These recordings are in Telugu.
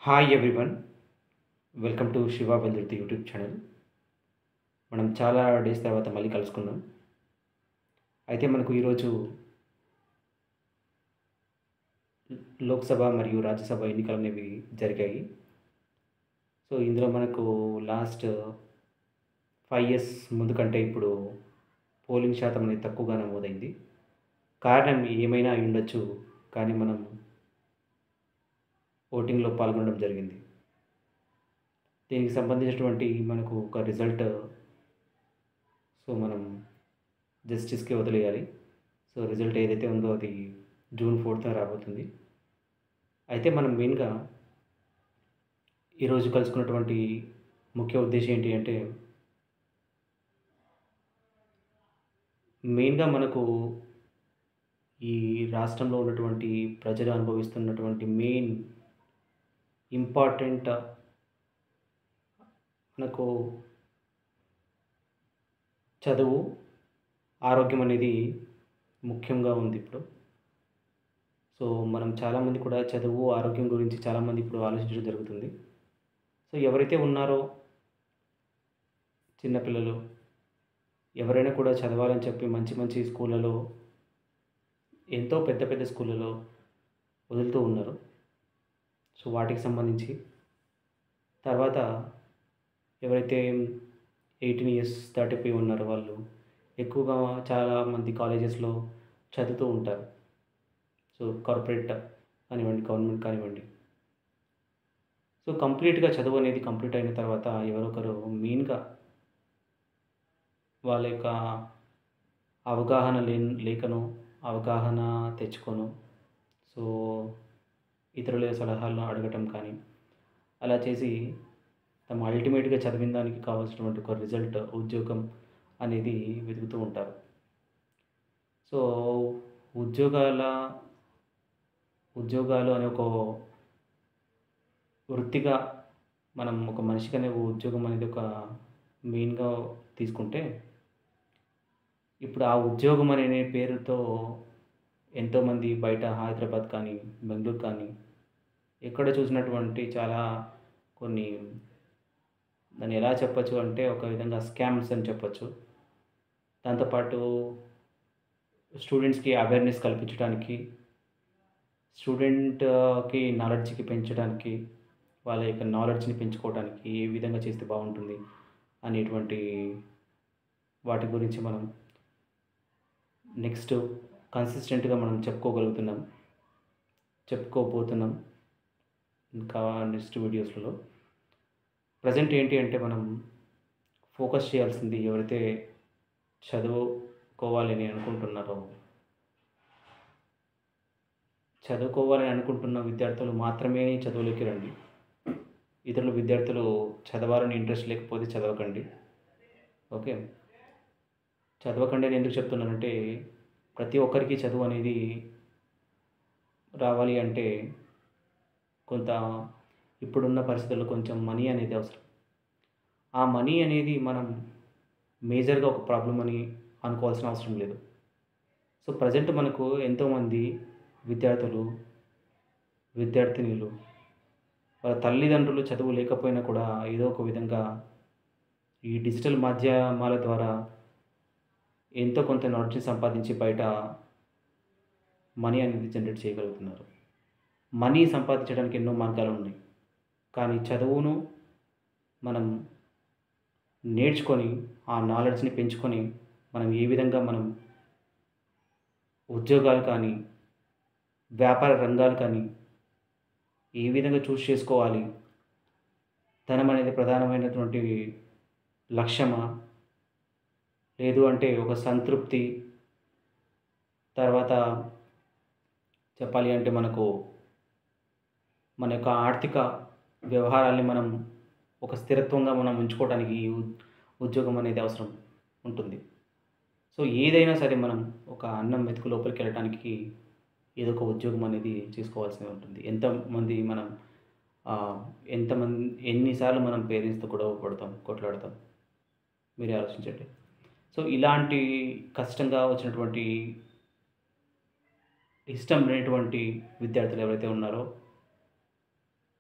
Hi everyone, welcome to Shiva Veldurthi YouTube channel. మనం చాలా డేస్ తర్వాత మళ్ళీ కలుసుకున్నాం. అయితే మనకు ఈరోజు లోక్సభ మరియు రాజ్యసభ ఎన్నికలు అనేవి జరిగాయి. సో ఇందులో మనకు లాస్ట్ 5 ఇయర్స్ ముందు కంటే ఇప్పుడు పోలింగ్ శాతం అనేది తక్కువగా నమోదైంది. కారణం ఏమైనా అయి ఉండొచ్చు, కానీ మనం ఓటింగ్లో పాల్గొనడం జరిగింది. దీనికి సంబంధించినటువంటి మనకు ఒక రిజల్ట్ మనం జస్టిస్‌కి వదిలేయాలి. సో రిజల్ట్ ఏదైతే ఉందో అది జూన్ 4థ్ రాబోతుంది. అయితే మనం మెయిన్‌గా ఈరోజు కలుసుకున్నటువంటి ముఖ్య ఉద్దేశ్యం ఏంటి అంటే, మెయిన్‌గా మనకు ఈ రాష్ట్రంలో ఉన్నటువంటి ప్రజలు అనుభవిస్తున్నటువంటి మెయిన్ ఇంపార్టెంట్ మనకు చదువు, ఆరోగ్యం అనేది ముఖ్యంగా ఉంది ఇప్పుడు. సో మనం చాలామంది కూడా చదువు, ఆరోగ్యం గురించి చాలామంది ఇప్పుడు ఆలోచించడం జరుగుతుంది. సో ఎవరైతే ఉన్నారో చిన్నపిల్లలు ఎవరైనా కూడా చదవాలని చెప్పి మంచి మంచి స్కూళ్ళలో, ఎంతో పెద్ద పెద్ద స్కూళ్ళలో వదులుతూ ఉన్నారు. సో వాటికి సంబంధించి తర్వాత ఎవరైతే 18 ఇయర్స్ దాటిపోయి ఉన్నారో వాళ్ళు ఎక్కువగా చాలామంది కాలేజెస్లో చదువుతూ ఉంటారు. సో కార్పొరేట్ కానివ్వండి, గవర్నమెంట్ కానివ్వండి. సో కంప్లీట్‌గా చదువు అనేది కంప్లీట్ అయిన తర్వాత ఎవరొకరు మెయిన్‌గా వాళ్ళ యొక్క అవగాహన లేకనో, అవగాహన తెచ్చుకోనో, సో ఇతరుల సలహాలను అడగటం కానీ, అలా చేసి తమ అల్టిమేట్‌గా చదివిన దానికి కావాల్సినటువంటి ఒక రిజల్ట్, ఉద్యోగం అనేది వెతుకుతూ ఉంటారు. సో ఉద్యోగాల ఉద్యోగాలు అనే ఒక వృత్తిగా మనం ఒక మనిషికి అనే ఉద్యోగం అనేది ఒక మెయిన్‌గా తీసుకుంటే, ఇప్పుడు ఆ ఉద్యోగం అనే పేరుతో ఎంతోమంది బయట హైదరాబాద్ కానీ, బెంగుళూరు కానీ ఎక్కడ చూసినటువంటి చాలా కొన్ని, దాన్ని ఎలా చెప్పొచ్చు అంటే ఒక విధంగా స్కామ్స్ అని చెప్పొచ్చు. దాంతోపాటు స్టూడెంట్స్‌కి అవేర్‌నెస్ కల్పించడానికి, స్టూడెంట్‌కి నాలెడ్జ్‌కి పెంచడానికి, వాళ్ళ యొక్క నాలెడ్జ్‌ని పెంచుకోవడానికి ఏ విధంగా చేస్తే బాగుంటుంది అనేటువంటి వాటి గురించి మనం నెక్స్ట్ కన్సిస్టెంట్‌గా మనం చెప్పుకోబోతున్నాం ఇంకా నెక్స్ట్ వీడియోస్‌లలో. ప్రెజెంట్ ఏంటి అంటే మనం ఫోకస్ చేయాల్సింది ఎవరైతే చదువుకోవాలని అనుకుంటున్న విద్యార్థులు మాత్రమే చదువులోకి రండి. ఇతరుల విద్యార్థులు చదవాలని ఇంట్రెస్ట్ లేకపోతే చదవకండి. ఓకే. చదవకండి అని ఎందుకు చెప్తున్నానంటే, ప్రతి ఒక్కరికి చదువు అనేది రావాలి అంటే కొంత ఇప్పుడున్న పరిస్థితుల్లో కొంచెం మనీ అనేది అవసరం. ఆ మనీ అనేది మనం మేజర్‌గా ఒక ప్రాబ్లమ్ అని అనుకోవాల్సిన అవసరం లేదు. సో ప్రెజెంట్ మనకు ఎంతోమంది విద్యార్థులు, విద్యార్థినులు వాళ్ళ తల్లిదండ్రులు చదువు లేకపోయినా కూడా ఏదో ఒక విధంగా ఈ డిజిటల్ మాధ్యమాల ద్వారా ఎంతో కొంత నాలెడ్జ్‌ని సంపాదించి బయట మనీ అనేది జనరేట్ చేయగలుగుతున్నారు. మనీ సంపాదించడానికి ఎన్నో మార్గాలు ఉన్నాయి. కానీ చదువును మనం నేర్చుకొని, ఆ నాలెడ్జ్‌ని పెంచుకొని, మనం ఏ విధంగా మనం ఉద్యోగాలు కానీ, వ్యాపార రంగాలు కానీ ఏ విధంగా చూస్ చేసుకోవాలి, ధనం అనేది ప్రధానమైనటువంటి లక్ష్యమా? లేదు అంటే ఒక సంతృప్తి, తర్వాత చెప్పాలి అంటే మనకు మన యొక్క ఆర్థిక వ్యవహారాల్ని మనం ఒక స్థిరత్వంగా మనం ఉంచుకోవడానికి ఈ ఉద్యోగం అనేది అవసరం ఉంటుంది. సో ఏదైనా సరే మనం ఒక అన్నం మెతుకు లోపలికెళ్ళటానికి ఏదో ఒక ఉద్యోగం అనేది చేసుకోవాల్సి ఉంటుంది. ఎన్నిసార్లు మనం పేరెంట్స్‌తో గొడవ పడతాం, కొట్లాడతాం. మీరే ఆలోచించండి. సో ఇలాంటి కష్టంగా వచ్చినటువంటి, ఇష్టం లేనటువంటి విద్యార్థులు ఎవరైతే ఉన్నారో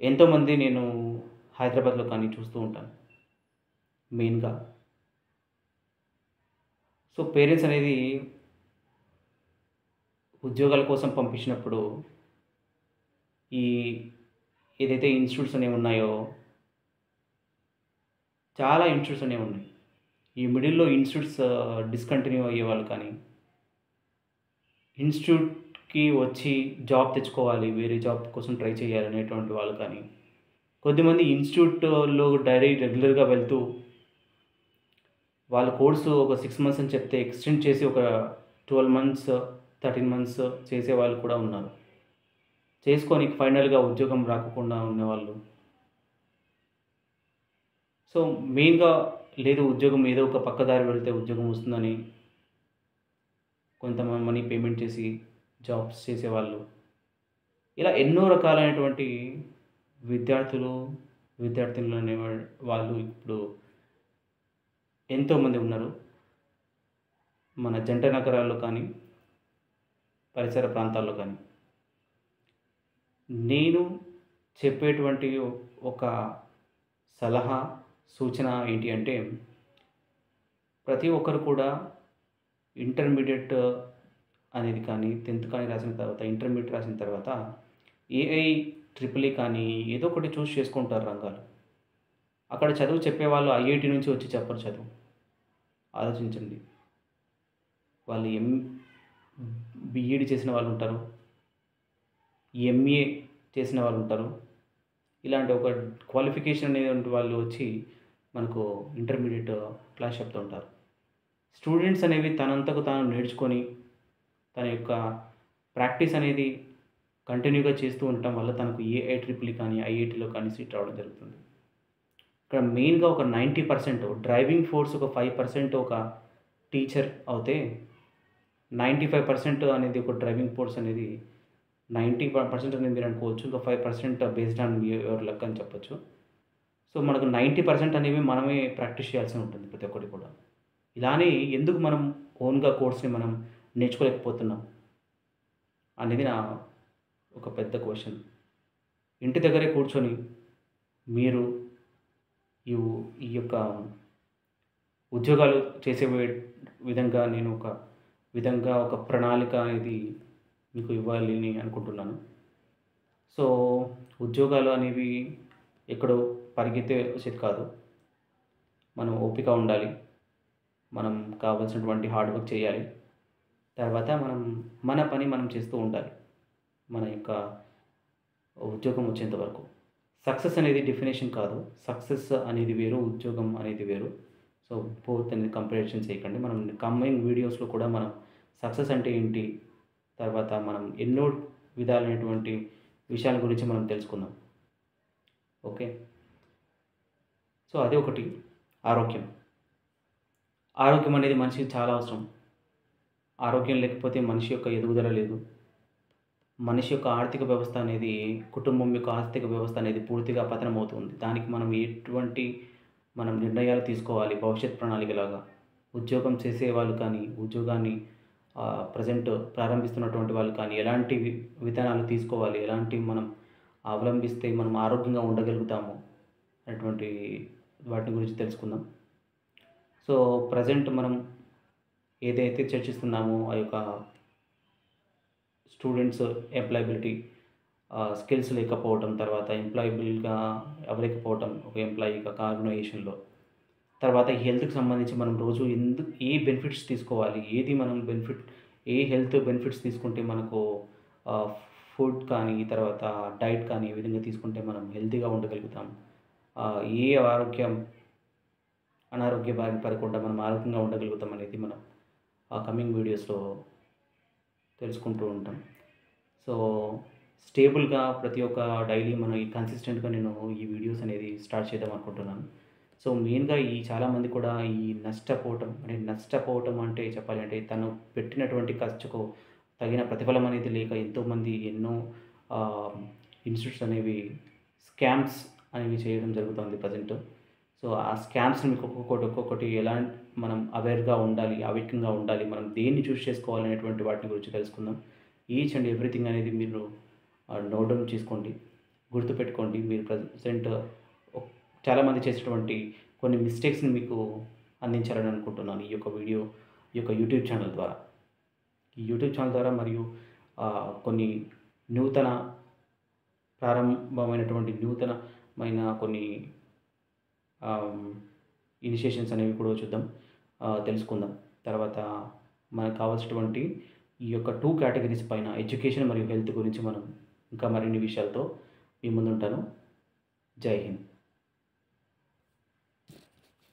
ఎంతోమంది నేను హైదరాబాద్‌లో కానీ చూస్తూ ఉంటాను మెయిన్‌గా. సో, పేరెంట్స్ అనేది ఉద్యోగాల కోసం పంపించినప్పుడు ఈ ఏదైతే ఇన్‌స్టిట్యూట్స్ అనేవి ఉన్నాయో, చాలా ఇన్‌స్టిట్యూట్స్ అనేవి ఉన్నాయి. ఈ మిడిల్‌లో ఇన్‌స్టిట్యూట్స్ డిస్కంటిన్యూ అయ్యేవాళ్ళు కానీ, ఇన్‌స్టిట్యూట్‌కి వచ్చి జాబ్ తెచ్చుకోవాలి, వేరే జాబ్ కోసం ట్రై చేయాలి అనేటువంటి వాళ్ళు కానీ, కొద్దిమంది ఇన్‌స్టిట్యూట్‌లో రెగ్యులర్‌గా వెళ్తూ వాళ్ళ కోర్సు ఒక 6 మంత్స్ అని చెప్తే ఎక్స్టెండ్ చేసి ఒక 12 మంత్స్, 13 మంత్స్ చేసేవాళ్ళు కూడా ఉన్నారు. చేసుకొని ఫైనల్‌గా ఉద్యోగం రాకుండా ఉన్నవాళ్ళు. సో, మెయిన్‌గా లేదు ఉద్యోగం ఏదో ఒక పక్కదారి వెళ్తే ఉద్యోగం వస్తుందని కొంత మనీ పేమెంట్ చేసి జాబ్స్ చేసేవాళ్ళు. ఇలా ఎన్నో రకాలైనటువంటి విద్యార్థులు, విద్యార్థినులు వాళ్ళు ఇప్పుడు ఎంతోమంది ఉన్నారు. మన జంట నగరాల్లో కానీ, పరిసర ప్రాంతాల్లో కానీ. నేను చెప్పేటువంటి ఒక సలహా, సూచన ఏంటి అంటే, ప్రతి ఒక్కరు కూడా ఇంటర్మీడియేట్ అనేది కానీ, 10థ్ కానీ రాసిన తర్వాత, ఇంటర్మీడియేట్ రాసిన తర్వాత ఏఐ, ట్రిపుల్ ఈ కానీ ఏదో ఒకటి చూస్ చేసుకుంటారు రంగాలు. అక్కడ చదువు చెప్పేవాళ్ళు ఐఐటీ నుంచి వచ్చి చెప్పరు చదువు. ఆలోచించండి. వాళ్ళు బీఈడీ చేసిన వాళ్ళుంటారు. ఎంఏ చేసిన వాళ్ళుంటారు. ఇలాంటి ఒక క్వాలిఫికేషన్ అనేటువంటి వాళ్ళు వచ్చి మనకు ఇంటర్మీడియేట్ క్లాస్ చెప్తూ ఉంటారు. స్టూడెంట్స్ అనేవి తనంతకు తాను నేర్చుకొని, తన యొక్క ప్రాక్టీస్ అనేది కంటిన్యూగా చేస్తూ ఉండటం వల్ల తనకు ఏఐ, ట్రిపుల్ ఈ కానీ, ఐఐటీలో కానీ సీట్ రావడం జరుగుతుంది. ఇక్కడ మెయిన్‌గా ఒక 90% డ్రైవింగ్ ఫోర్స్ ఒక 5% ఒక టీచర్ అవుతే, 95% అనేది ఒక డ్రైవింగ్ ఫోర్స్ అనేది 90% అనేది మీరు అనుకోవచ్చు. ఇంకా 5% బేస్డ్ ఆన్ యువర్ లక్ అని చెప్పొచ్చు. సో, మనకు 90% అనేవి మనమే ప్రాక్టీస్ చేయాల్సి ఉంటుంది ప్రతి ఒక్కటి కూడా. ఇలానే ఎందుకు మనం ఓన్‌గా కోర్స్‌ని మనం నేర్చుకోలేకపోతున్నాం అనేది నా ఒక పెద్ద క్వెషన్. ఇంటి దగ్గరే కూర్చొని మీరు ఈ ఈ యొక్క ఉద్యోగాలు చేసే విధంగా నేను ఒక ప్రణాళిక అనేది మీకు ఇవ్వాలి అని అనుకుంటున్నాను. సో, ఉద్యోగాలు అనేవి ఎక్కడో పరిగెత్తే వచ్చేది కాదు. మనం ఓపిక ఉండాలి. మనం కావాల్సినటువంటి హార్డ్ వర్క్ చేయాలి. తర్వాత మన పని మనం చేస్తూ ఉండాలి. మన యొక్క ఉద్యోగం వచ్చేంత వరకు. సక్సెస్ అనేది డెఫినిషన్ కాదు. సక్సెస్ అనేది వేరు, ఉద్యోగం అనేది వేరు. సో, బోత్ అనేది కంపారిజన్ చేయకండి. మనం కమింగ్ వీడియోస్‌లో కూడా మనం సక్సెస్ అంటే ఏంటి, తర్వాత మనం ఎన్నో విధాలైనటువంటి విషయాల గురించి మనం తెలుసుకుందాం. ఓకే. సో, అది ఒకటి. ఆరోగ్యం. ఆరోగ్యం అనేది మనిషికి చాలా అవసరం. ఆరోగ్యం లేకపోతే మనిషి యొక్క ఎదుగుదల లేదు. మనిషి యొక్క ఆర్థిక వ్యవస్థ అనేది, కుటుంబం యొక్క ఆర్థిక వ్యవస్థ అనేది పూర్తిగా పతనమవుతుంది. దానికి మనం ఎటువంటి నిర్ణయాలు తీసుకోవాలి భవిష్యత్ ప్రణాళికలాగా. ఉద్యోగం చేసేవాళ్ళు కానీ, ఉద్యోగాన్ని ప్రెజెంట్ ప్రారంభిస్తున్నటువంటి వాళ్ళు కానీ, ఎలాంటి విధానాలు తీసుకోవాలి, ఎలాంటివి మనం అవలంబిస్తే మనం ఆరోగ్యంగా ఉండగలుగుతాము అనేటువంటి వాటి గురించి తెలుసుకుందాం. సో, ప్రెజెంట్ మనం ఏదైతే చర్చిస్తున్నామో ఆ యొక్క స్టూడెంట్స్ ఎంప్లాయబిలిటీ, స్కిల్స్ లేకపోవటం, తర్వాత ఎంప్లాయబుల్‌గా అవ్వలేకపోవటం ఒక ఎంప్లాయీగా ఆర్గనైజేషన్‌లో. తర్వాత హెల్త్‌కి సంబంధించి మనం రోజు ఏ బెనిఫిట్స్ తీసుకోవాలి, ఏ హెల్త్ బెనిఫిట్స్ తీసుకుంటే మనకు ఫుడ్ కానీ, తర్వాత డైట్ కానీ ఏ విధంగా తీసుకుంటే మనం హెల్తీగా ఉండగలుగుతాం. ఏ అనారోగ్య బారిన పడకుండా మనం ఆరోగ్యంగా ఉండగలుగుతాం అనేది మనం కమింగ్ వీడియోస్‌లో తెలుసుకుంటూ ఉంటాం. సో, స్టేబుల్‌గా ప్రతి ఒక్క డైలీ మనం కన్సిస్టెంట్‌గా నేను ఈ వీడియోస్ అనేది స్టార్ట్ చేద్దాం అనుకుంటున్నాను. సో, మెయిన్‌గా చాలామంది కూడా నష్టపోవటం అంటే చెప్పాలి అంటే తను పెట్టినటువంటి ఖర్చుకు తగిన ప్రతిఫలం అనేది లేక ఎంతోమంది ఎన్నో ఇన్‌స్టిట్యూట్స్ అనేవి స్కామ్స్ అనేవి చేయడం జరుగుతుంది ప్రెజెంట్. సో, ఆ స్కామ్స్‌ని మీకు ఒక్కొక్కటి ఎలా మనం అవేర్‌గా ఉండాలి, అవేకంగా ఉండాలి, మనం దేన్ని చూస్ చేసుకోవాలి అనేటువంటి వాటి గురించి తెలుసుకుందాం. ఈచ్ అండ్ ఎవ్రీథింగ్ అనేది మీరు నోట్ డౌన్ చేసుకోండి. గుర్తుపెట్టుకోండి. మీరు ప్రెజెంట్ చాలామంది చేసేటువంటి కొన్ని మిస్టేక్స్‌ని మీకు అందించాలని అనుకుంటున్నాను ఈ యొక్క యూట్యూబ్ ఛానల్ ద్వారా. ఈ యూట్యూబ్ ఛానల్ ద్వారా మరియు కొన్ని నూతన ప్రారంభమైనటువంటి నూతనమైన కొన్ని ఇనిషియేషన్స్ అనేవి కూడా చూద్దాం, తెలుసుకుందాం. తర్వాత మనకు కావాల్సినటువంటి ఈ యొక్క 2 కేటగిరీస్ పైన ఎడ్యుకేషన్ మరియు హెల్త్ గురించి మనం ఇంకా మరిన్ని విషయాలతో మీ ముందుంటాను. జై హింద్.